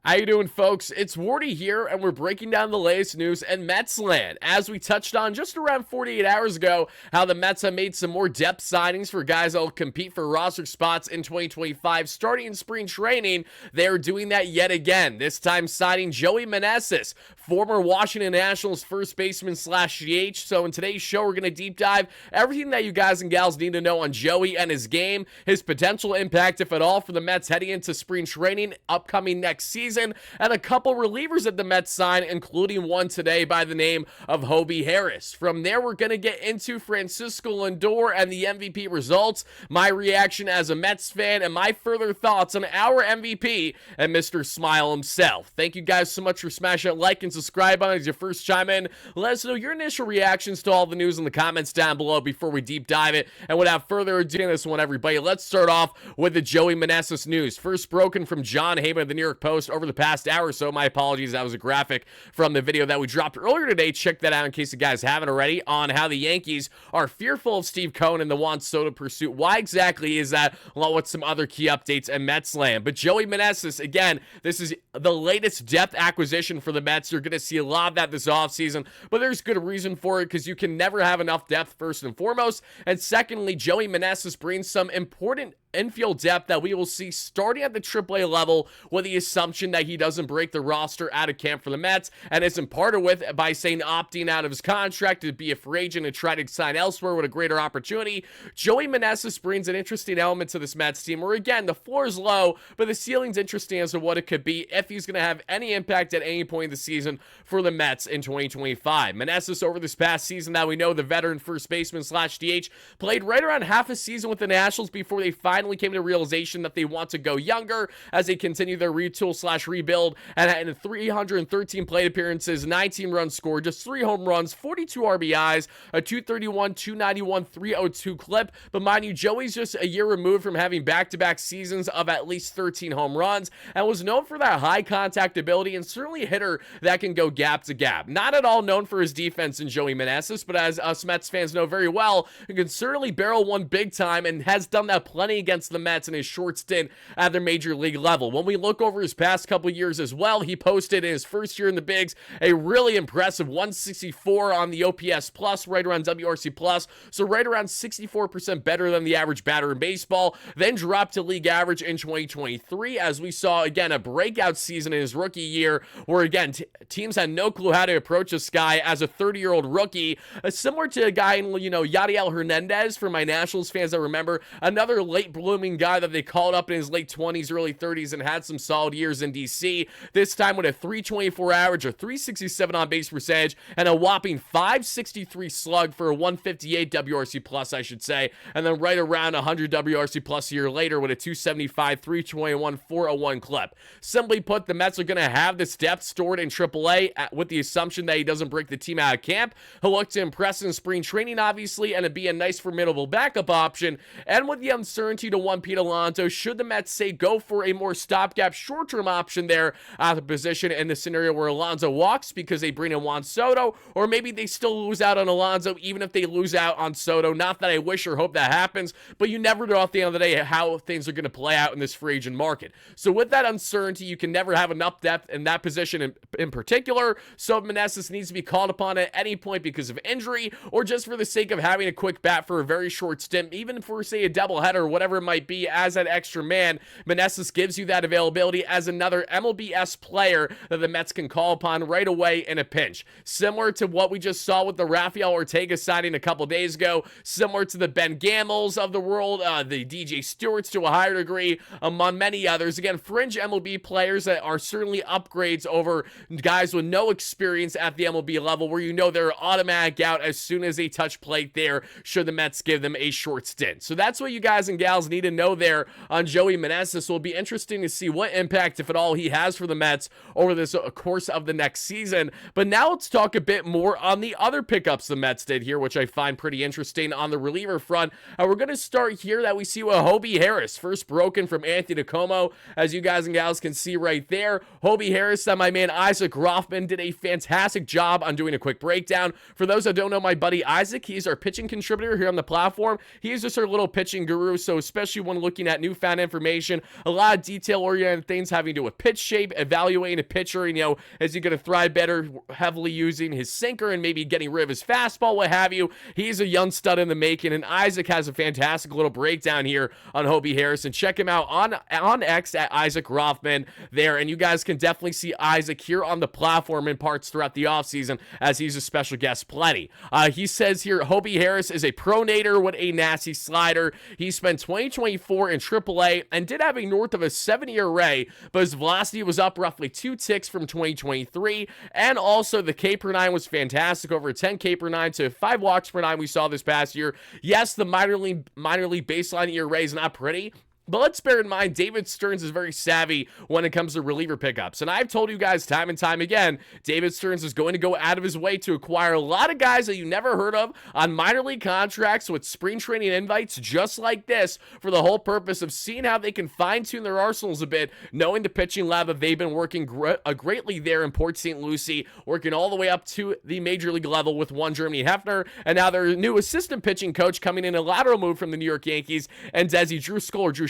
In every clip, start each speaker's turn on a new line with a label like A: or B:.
A: How you doing, folks? It's Wardy here, and we're breaking down the latest news in Mets land. As we touched on just around 48 hours ago, how the Mets have made some more depth signings for guys that will compete for roster spots in 2025, starting in spring training. They're doing that yet again, this time signing Joey Meneses, former Washington Nationals first baseman slash DH. So in today's show, we're going to deep dive everything that you guys and gals need to know on Joey and his game, his potential impact, if at all, for the Mets heading into spring training upcoming next season, and a couple relievers that the Mets sign, including one today by the name of Hobie Harris. From there, we're going to get into Francisco Lindor and the MVP results, my reaction as a Mets fan, and my further thoughts on our MVP and Mr. Smile himself. Thank you guys so much for smashing that like and subscribe button as you first chime in. Let us know your initial reactions to all the news in the comments down below before we deep dive it. And without further ado, this one, everybody, let's start off with the Joey Meneses news. First broken from John Heyman of the New York Post over the past hour or so. My apologies, that was a graphic from the video that we dropped earlier today. Check that out in case you guys haven't already, on how the Yankees are fearful of Steve Cohen and the Juan Soto pursuit. Why exactly is that, along with some other key updates in Mets land? But Joey Meneses, again, this is the latest depth acquisition for the Mets. You're going to see a lot of that this offseason, but there's good reason for it because you can never have enough depth, first and foremost. And secondly, Joey Meneses brings some important infield depth that we will see starting at the AAA level, with the assumption that he doesn't break the roster out of camp for the Mets, and isn't parted with by saying opting out of his contract to be a free agent and try to sign elsewhere with a greater opportunity. Joey Meneses brings an interesting element to this Mets team where, again, the floor is low, but the ceiling's interesting as to what it could be if he's going to have any impact at any point in the season for the Mets in 2025. Meneses, over this past season that we know, the veteran first baseman slash DH, played right around half a season with the Nationals before they finally came to the realization that they want to go younger as they continue their retool slash rebuild. And in 313 plate appearances, 19 runs scored, just 3 home runs, 42 RBIs, a 231, 291, 302 clip. But mind you, Joey's just a year removed from having back-to-back seasons of at least 13 home runs, and was known for that high contact ability, and certainly a hitter that can go gap to gap. Not at all known for his defense in Joey Meneses, but as us Mets fans know very well, he can certainly barrel one big time and has done that plenty against the Mets in his short stint at their major league level. When we look over his past couple years as well, he posted in his first year in the bigs a really impressive 164 on the OPS plus, right around WRC plus, so right around 64% better than the average batter in baseball. Then dropped to league average in 2023, as we saw again a breakout season in his rookie year, where again teams had no clue how to approach this guy as a 30-year-old rookie, similar to a guy in Yadiel Hernandez, for my Nationals fans that remember, another late blooming guy that they called up in his late 20s, early 30s, and had some solid years in DC. This time with a 324 average, a 367 on base percentage, and a whopping 563 slug for a 158 WRC plus, I should say. And then right around 100 WRC plus a year later with a 275, 321, 401 clip. Simply put, the Mets are going to have this depth stored in AAA with the assumption that he doesn't break the team out of camp. He'll look to impress in spring training, obviously, and it'd be a nice formidable backup option. And with the uncertainty to one Pete Alonso, should the Mets say go for a more stopgap short-term option there at the position in the scenario where Alonso walks because they bring in Juan Soto, or maybe they still lose out on Alonso even if they lose out on Soto. Not that I wish or hope that happens, but you never know at the end of the day how things are going to play out in this free agent market. So with that uncertainty, you can never have enough depth in that position in particular. So if Meneses needs to be called upon at any point because of injury, or just for the sake of having a quick bat for a very short stint, even for say a doubleheader or whatever it might be, as that extra man, Meneses gives you that availability as another MLBS player that the Mets can call upon right away in a pinch. Similar to what we just saw with the Rafael Ortega signing a couple days ago, similar to the Ben Gamels of the world, the DJ Stewarts to a higher degree, among many others. Again, fringe MLB players that are certainly upgrades over guys with no experience at the MLB level, where they're automatic out as soon as they touch plate there, should the Mets give them a short stint. So that's what you guys and gals need to know there on Joey Meneses. So it'll be interesting to see what impact, if at all, he has for the Mets over this course of the next season. But now let's talk a bit more on the other pickups the Mets did here, which I find pretty interesting on the reliever front. And we're going to start here that we see with Hobie Harris, first broken from Anthony DeComo, as you guys and gals can see right there. Hobie Harris, that my man Isaac Rothman did a fantastic job on doing a quick breakdown. For those that don't know my buddy Isaac, he's our pitching contributor here on the platform. He's just our little pitching guru, so especially when looking at newfound information, a lot of detail-oriented things having to do with pitch shape, evaluating a pitcher, and, is he going to thrive better heavily using his sinker and maybe getting rid of his fastball, what have you. He's a young stud in the making, and Isaac has a fantastic little breakdown here on Hobie Harris, and check him out on X at Isaac Rothman there, and you guys can definitely see Isaac here on the platform in parts throughout the offseason as he's a special guest plenty. He says here, Hobie Harris is a pronator with a nasty slider. He spent 2024 in AAA and did have a north of a 7-year array, but his velocity was up roughly 2 ticks from 2023, and also the K per 9 was fantastic, over 10 K per 9 to 5 walks per 9 we saw this past year. Yes, the minor league baseline ERA is not pretty, but let's bear in mind, David Stearns is very savvy when it comes to reliever pickups. And I've told you guys time and time again, David Stearns is going to go out of his way to acquire a lot of guys that you never heard of on minor league contracts with spring training invites just like this, for the whole purpose of seeing how they can fine-tune their arsenals a bit, knowing the pitching lab that they've been working greatly there in Port St. Lucie, working all the way up to the major league level with one Jeremy Hefner, and now their new assistant pitching coach coming in a lateral move from the New York Yankees, and Desi Drew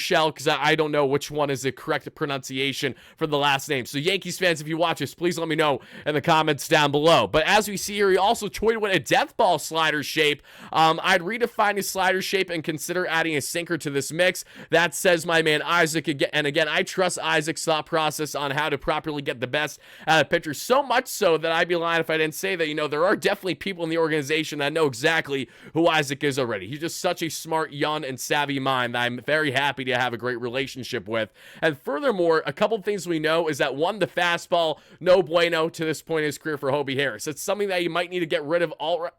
A: Shell, because I don't know which one is the correct pronunciation for the last name. So Yankees fans, if you watch this, please let me know in the comments down below. But as we see here, he also toyed with a death ball slider shape. I'd redefine his slider shape and consider adding a sinker to this mix. That says my man Isaac. And again, I trust Isaac's thought process on how to properly get the best out of pitchers, so much so that I'd be lying if I didn't say that, there are definitely people in the organization that know exactly who Isaac is already. He's just such a smart, young, and savvy mind that I'm very happy to have a great relationship with. And furthermore, a couple things we know is that, one, the fastball, no bueno to this point in his career for Hobie Harris. It's something that you might need to get rid of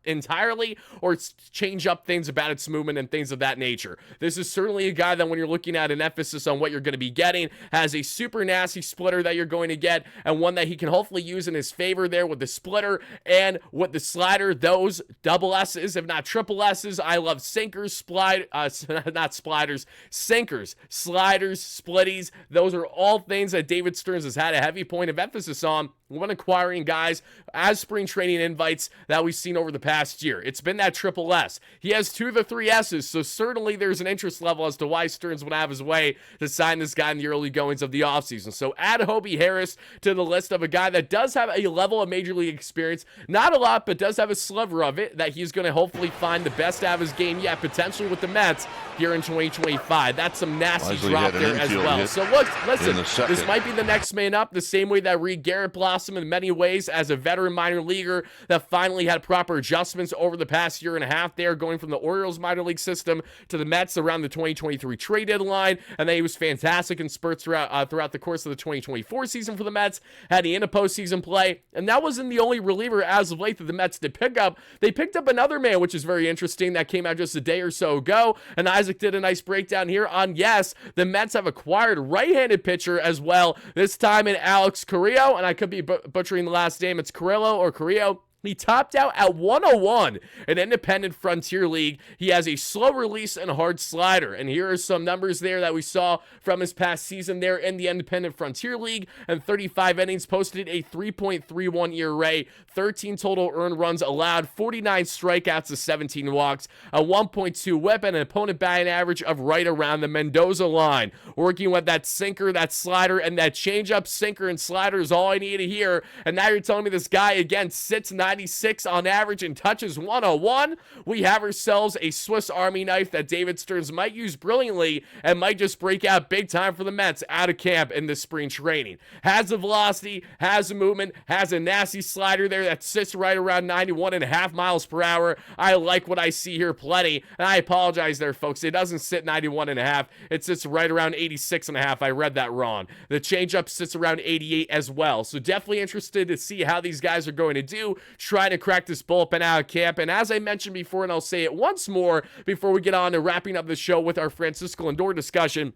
A: entirely, or change up things about its movement and things of that nature. This is certainly a guy that, when you're looking at an emphasis on what you're going to be getting, has a super nasty splitter that you're going to get, and one that he can hopefully use in his favor there with the splitter and with the slider. Those double S's, if not triple S's. I love sinkers, not spliders, sinkers, sliders, splitties. Those are all things that David Stearns has had a heavy point of emphasis on when acquiring guys as spring training invites that we've seen over the past year. It's been that triple S. He has 2 of the 3 S's, so certainly there's an interest level as to why Stearns would have his way to sign this guy in the early goings of the offseason. So add Hobie Harris to the list of a guy that does have a level of major league experience. Not a lot, but does have a sliver of it that he's going to hopefully find the best out of his game yet, potentially with the Mets here in 2025. That's some nasty drop there as well. So look, listen, this might be the next man up, the same way that Reed Garrett blossomed in many ways as a veteran minor leaguer that finally had proper adjustments over the past year and a half there, going from the Orioles minor league system to the Mets around the 2023 trade deadline, and then he was fantastic in spurts throughout the course of the 2024 season for the Mets, had he in a postseason play, and that wasn't the only reliever as of late that the Mets did pick up. They picked up another man, which is very interesting, that came out just a day or so ago, and Isaac did a nice breakdown here on, yes, the Mets have acquired right-handed pitcher as well, this time in Alex Carrillo, and I could be butchering the last name, it's Carrillo or Carrillo. He topped out at 101 in Independent Frontier League. He has a slow release and hard slider. And here are some numbers there that we saw from his past season there in the Independent Frontier League. And 35 innings, posted a 3.31 ERA, 13 total earned runs allowed, 49 strikeouts to 17 walks, a 1.2 whip, and an opponent batting average of right around the Mendoza line. Working with that sinker, that slider, and that changeup. Sinker and slider is all I need to hear. And now you're telling me this guy, again, sits 96 on average and touches 101. We have ourselves a Swiss Army knife that David Stearns might use brilliantly and might just break out big time for the Mets out of camp in this spring training. Has the velocity, has the movement, has a nasty slider there that sits right around 91.5 miles per hour. I like what I see here plenty, and I apologize there, folks. It doesn't sit 91.5. It sits right around 86.5. I read that wrong. The changeup sits around 88 as well. So definitely interested to see how these guys are going to do, trying to crack this bullpen out of camp. And as I mentioned before, and I'll say it once more before we get on to wrapping up the show with our Francisco Lindor discussion,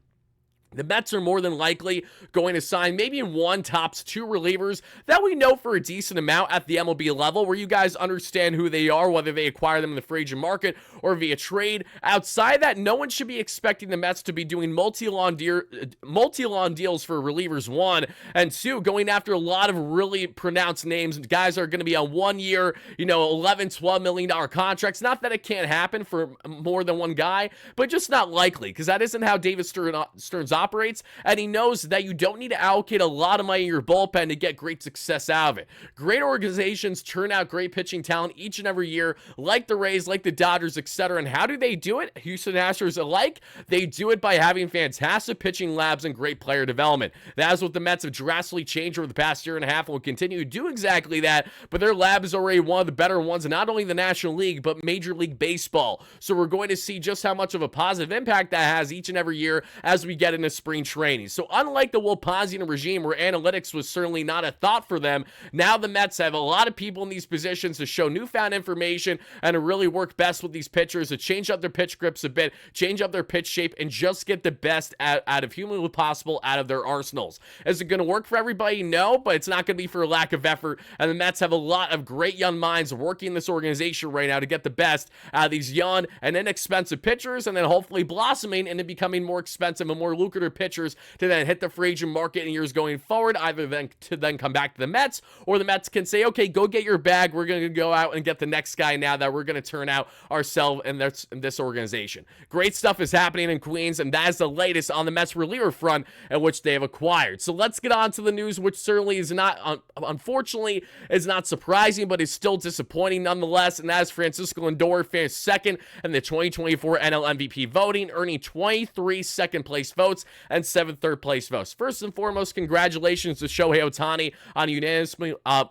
A: The Mets are more than likely going to sign maybe one, tops two relievers that we know for a decent amount at the MLB level, where you guys understand who they are, whether they acquire them in the free agent market or via trade. Outside that, no one should be expecting the Mets to be doing multi-lawn deals for relievers, one, and two, going after a lot of really pronounced names. Guys are going to be on 1 year, $11-12 million contracts. Not that it can't happen for more than one guy, but just not likely, because that isn't how David Stearns operates, and he knows that you don't need to allocate a lot of money in your bullpen to get great success out of it. Great organizations turn out great pitching talent each and every year, like the Rays, like the Dodgers, etc. And how do they do it? Houston Astros alike, they do it by having fantastic pitching labs and great player development. That is what the Mets have drastically changed over the past year and a half, and will continue to do exactly that, but their lab is already one of the better ones in not only the National League, but Major League Baseball. So we're going to see just how much of a positive impact that has each and every year as we get into spring training. So unlike the Will Posey regime, where analytics was certainly not a thought for them, now the Mets have a lot of people in these positions to show newfound information and to really work best with these pitchers, to change up their pitch grips a bit, change up their pitch shape, and just get the best out of humanly possible out of their arsenals. Is it going to work for everybody? No, but it's not going to be for a lack of effort, and the Mets have a lot of great young minds working in this organization right now to get the best out of these young and inexpensive pitchers, and then hopefully blossoming into becoming more expensive and more lucrative pitchers to then hit the free agent market in years going forward, either then to then come back to the Mets, or the Mets can say, okay, go get your bag, we're going to go out and get the next guy now that we're going to turn out ourselves in this organization. Great stuff is happening in Queens, and that is the latest on the Mets reliever front in which they have acquired. So let's get on to the news, which certainly is not, unfortunately, is not surprising, but is still disappointing nonetheless, and that is Francisco Lindor finished second in the 2024 NL MVP voting, earning 23 second-place votes and 7 third-place votes. First and foremost, congratulations to Shohei Ohtani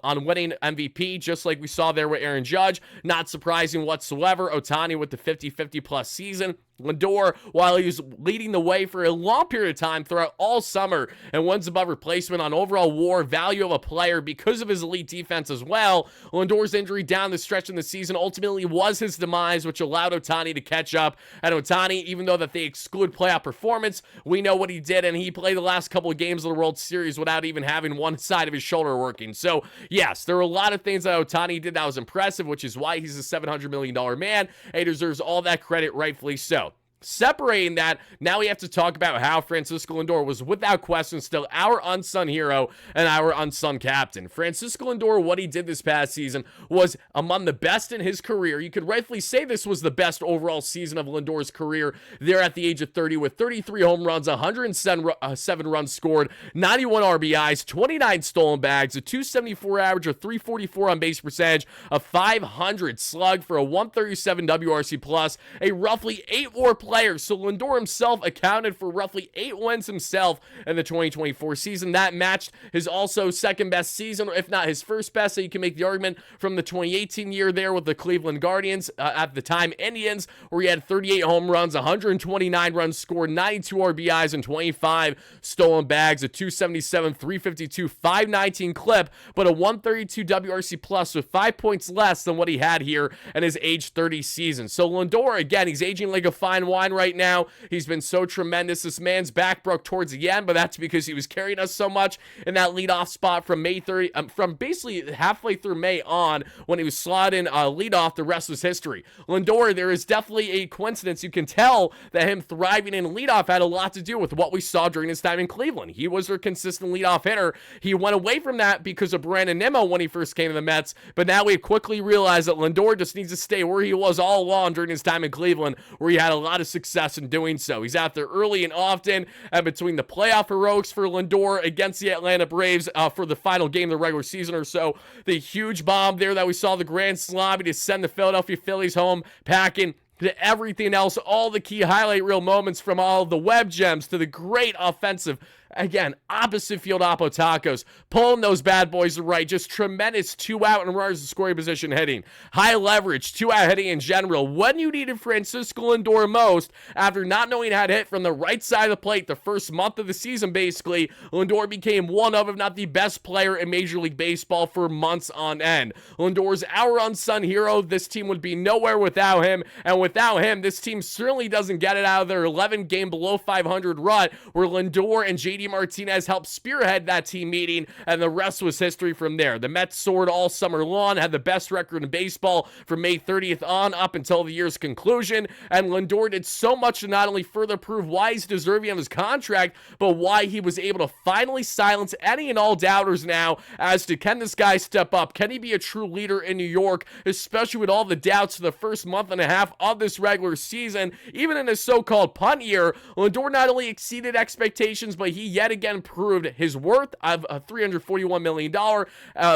A: on winning MVP, just like we saw there with Aaron Judge. Not surprising whatsoever. Ohtani with the 50-50 plus season. Lindor, while he was leading the way for a long period of time throughout all summer and wins above replacement on overall WAR, value of a player because of his elite defense as well. Lindor's injury down the stretch in the season ultimately was his demise, which allowed Ohtani to catch up. And Ohtani, even though that they exclude playoff performance, we know what he did, and he played the last couple of games of the World Series without even having one side of his shoulder working. So yes, there were a lot of things that Ohtani did that was impressive, which is why he's a $700 million man, and he deserves all that credit, rightfully so. Separating that, now we have to talk about how Francisco Lindor was without question still our unsung hero and our unsung captain. Francisco Lindor, what he did this past season was among the best in his career. You could rightfully say this was the best overall season of Lindor's career there at the age of 30, with 33 home runs, 107 runs scored, 91 RBIs, 29 stolen bags, a 274 average, a 344 on base percentage, a 500 slug for a 137 WRC plus, a roughly 8 WAR players. So Lindor himself accounted for roughly 8 wins himself in the 2024 season. That matched his also second best season, or if not his first best. So you can make the argument from the 2018 year there with the Cleveland Guardians, at the time Indians, where he had 38 home runs, 129 runs scored, 92 RBIs, and 25 stolen bags, a 277, 352, 519 clip, but a 132 WRC plus with 5 points less than what he had here in his age 30 season. So Lindor, again, he's aging like a fine wine right now. He's been so tremendous. This man's back broke towards the end, but that's because he was carrying us so much in that leadoff spot from May 30, from basically halfway through May on, when he was slotted in leadoff. The rest was history. Lindor, there is definitely a coincidence. You can tell that him thriving in leadoff had a lot to do with what we saw during his time in Cleveland. He was their consistent leadoff hitter. He went away from that because of Brandon Nimmo when he first came to the Mets, but now we quickly realized that Lindor just needs to stay where he was all along during his time in Cleveland, where he had a lot of success in doing so. He's out there early and often, and between the playoff heroics for Lindor against the Atlanta Braves for the final game of the regular season or so, the huge bomb there that we saw, the grand slam to send the Philadelphia Phillies home packing, to everything else, all the key highlight reel moments from all of the web gems to the great offensive Again, opposite field Tacos, pulling those bad boys to right. Just tremendous 2-out in runners in scoring position hitting. High leverage, 2-out hitting in general. When you needed Francisco Lindor most, after not knowing how to hit from the right side of the plate the first month of the season, basically, Lindor became one of, if not the best player in Major League Baseball for months on end. Lindor's our unsung hero. This team would be nowhere without him, and without him, this team certainly doesn't get it out of their 11-game below 500 rut, where Lindor and JD Martinez helped spearhead that team meeting, and the rest was history from there. The Mets soared all summer long, had the best record in baseball from May 30th on up until the year's conclusion, and Lindor did so much to not only further prove why he's deserving of his contract, but why he was able to finally silence any and all doubters now as to, can this guy step up? Can he be a true leader in New York, especially with all the doubts for the first month and a half of this regular season? Even in his so-called punt year, Lindor not only exceeded expectations, but he yet again proved his worth of a $341 million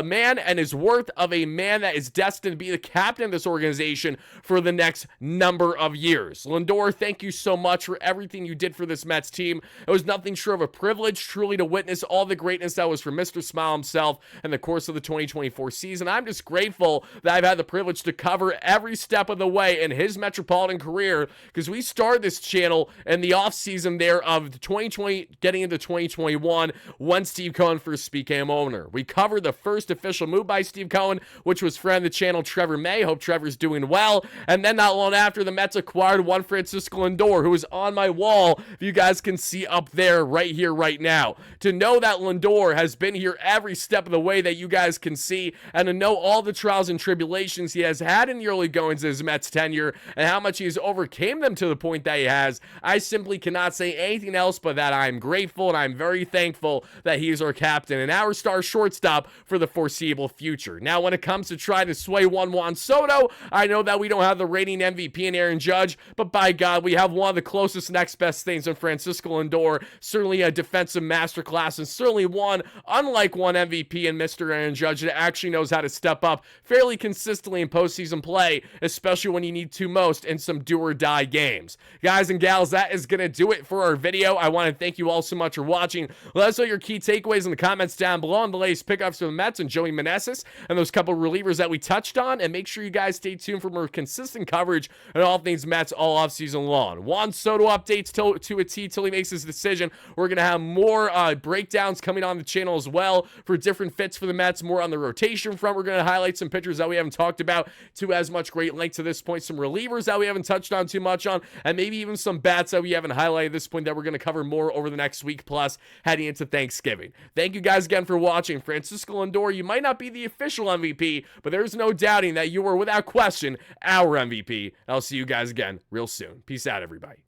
A: man, and his worth of a man that is destined to be the captain of this organization for the next number of years. Lindor, thank you so much for everything you did for this Mets team. It was nothing short of a privilege truly to witness all the greatness that was from Mr. Smile himself in the course of the 2024 season. I'm just grateful that I've had the privilege to cover every step of the way in his metropolitan career, because we started this channel in the offseason there of 2020 getting into 2021 when Steve Cohen first became owner. We covered the first official move by Steve Cohen, which was friend of the channel Trevor May. Hope Trevor's doing well. And then not long after, the Mets acquired one Francisco Lindor, who is on my wall, if you guys can see up there right here right now. To know that Lindor has been here every step of the way that you guys can see, and to know all the trials and tribulations he has had in the early goings of his Mets tenure, and how much he has overcame them to the point that he has, I simply cannot say anything else but that I'm grateful and I'm very thankful that he is our captain and our star shortstop for the foreseeable future. Now, when it comes to trying to sway one Juan Soto, I know that we don't have the reigning MVP in Aaron Judge, but by God, we have one of the closest next best things in Francisco Lindor, certainly a defensive masterclass, and certainly one, unlike one MVP in Mr. Aaron Judge, that actually knows how to step up fairly consistently in postseason play, especially when you need to most in some do-or-die games. Guys and gals, that is going to do it for our video. I want to thank you all so much for watching. Let us know your key takeaways in the comments down below on the latest pickups for the Mets and Joey Meneses and those couple relievers that we touched on, and make sure you guys stay tuned for more consistent coverage on all things Mets all offseason long. Juan Soto updates to a T till he makes his decision. We're going to have more breakdowns coming on the channel as well for different fits for the Mets, more on the rotation front. We're going to highlight some pitchers that we haven't talked about to as much great length to this point, some relievers that we haven't touched on too much on, and maybe even some bats that we haven't highlighted at this point that we're going to cover more over the next week plus heading into Thanksgiving. Thank you guys again for watching. Francisco Lindor, you might not be the official MVP, but there's no doubting that you are without question our MVP. I'll see you guys again real soon. Peace out, everybody.